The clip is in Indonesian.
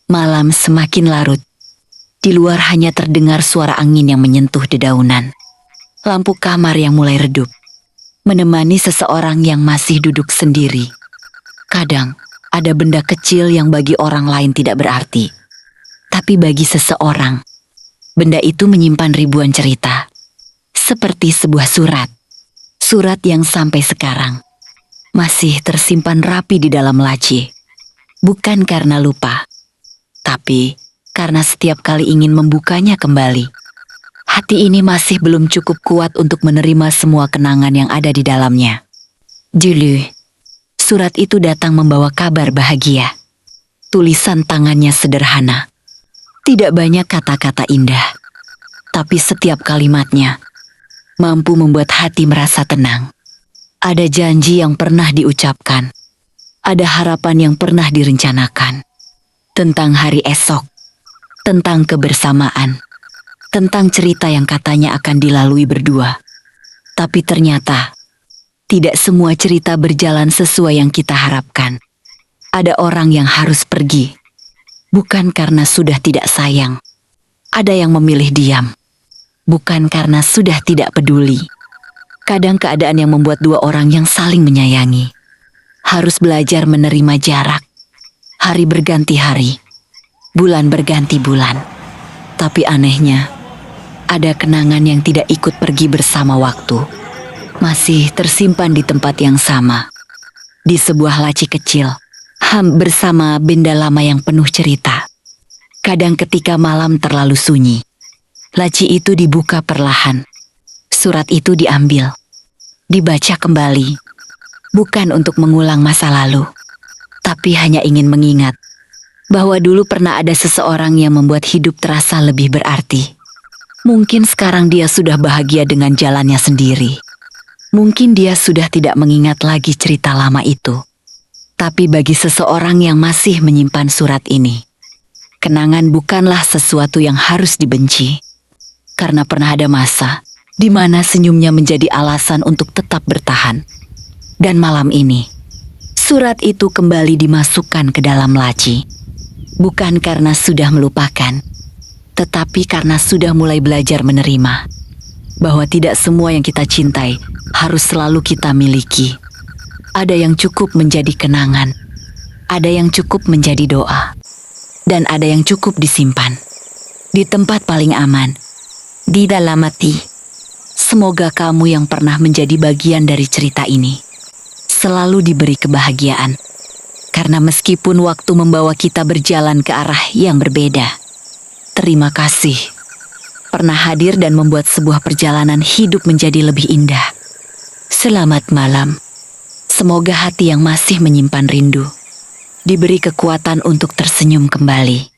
Malam semakin larut. Di luar hanya terdengar suara angin yang menyentuh dedaunan. Lampu kamar yang mulai redup, menemani seseorang yang masih duduk sendiri. Kadang, ada benda kecil yang bagi orang lain tidak berarti. Tapi bagi seseorang, benda itu menyimpan ribuan cerita. Seperti sebuah surat. Surat yang sampai sekarang masih tersimpan rapi di dalam laci. Bukan karena lupa, tapi karena setiap kali ingin membukanya kembali. Hati ini masih belum cukup kuat untuk menerima semua kenangan yang ada di dalamnya. Dulu, surat itu datang membawa kabar bahagia. Tulisan tangannya sederhana. Tidak banyak kata-kata indah, tapi setiap kalimatnya mampu membuat hati merasa tenang. Ada janji yang pernah diucapkan. Ada harapan yang pernah direncanakan. Tentang hari esok. Tentang kebersamaan. Tentang cerita yang katanya akan dilalui berdua. Tapi ternyata, tidak semua cerita berjalan sesuai yang kita harapkan. Ada orang yang harus pergi. Bukan karena sudah tidak sayang. Ada yang memilih diam. Bukan karena sudah tidak peduli. Kadang keadaan yang membuat dua orang yang saling menyayangi harus belajar menerima jarak. Hari berganti hari, bulan berganti bulan. Tapi anehnya, ada kenangan yang tidak ikut pergi bersama waktu. Masih tersimpan di tempat yang sama. Di sebuah laci kecil, bersama benda lama yang penuh cerita. Kadang ketika malam terlalu sunyi, laci itu dibuka perlahan. Surat itu diambil, dibaca kembali. Bukan untuk mengulang masa lalu, tapi hanya ingin mengingat bahwa dulu pernah ada seseorang yang membuat hidup terasa lebih berarti. Mungkin sekarang dia sudah bahagia dengan jalannya sendiri. Mungkin dia sudah tidak mengingat lagi cerita lama itu. Tapi bagi seseorang yang masih menyimpan surat ini, kenangan bukanlah sesuatu yang harus dibenci. Karena pernah ada masa di mana senyumnya menjadi alasan untuk tetap bertahan. Dan malam ini, surat itu kembali dimasukkan ke dalam laci. Bukan karena sudah melupakan, tetapi karena sudah mulai belajar menerima bahwa tidak semua yang kita cintai harus selalu kita miliki. Ada yang cukup menjadi kenangan, ada yang cukup menjadi doa, dan ada yang cukup disimpan di tempat paling aman, di dalam hati. Semoga kamu yang pernah menjadi bagian dari cerita ini selalu diberi kebahagiaan. Karena meskipun waktu membawa kita berjalan ke arah yang berbeda, terima kasih pernah hadir dan membuat sebuah perjalanan hidup menjadi lebih indah. Selamat malam. Semoga hati yang masih menyimpan rindu diberi kekuatan untuk tersenyum kembali.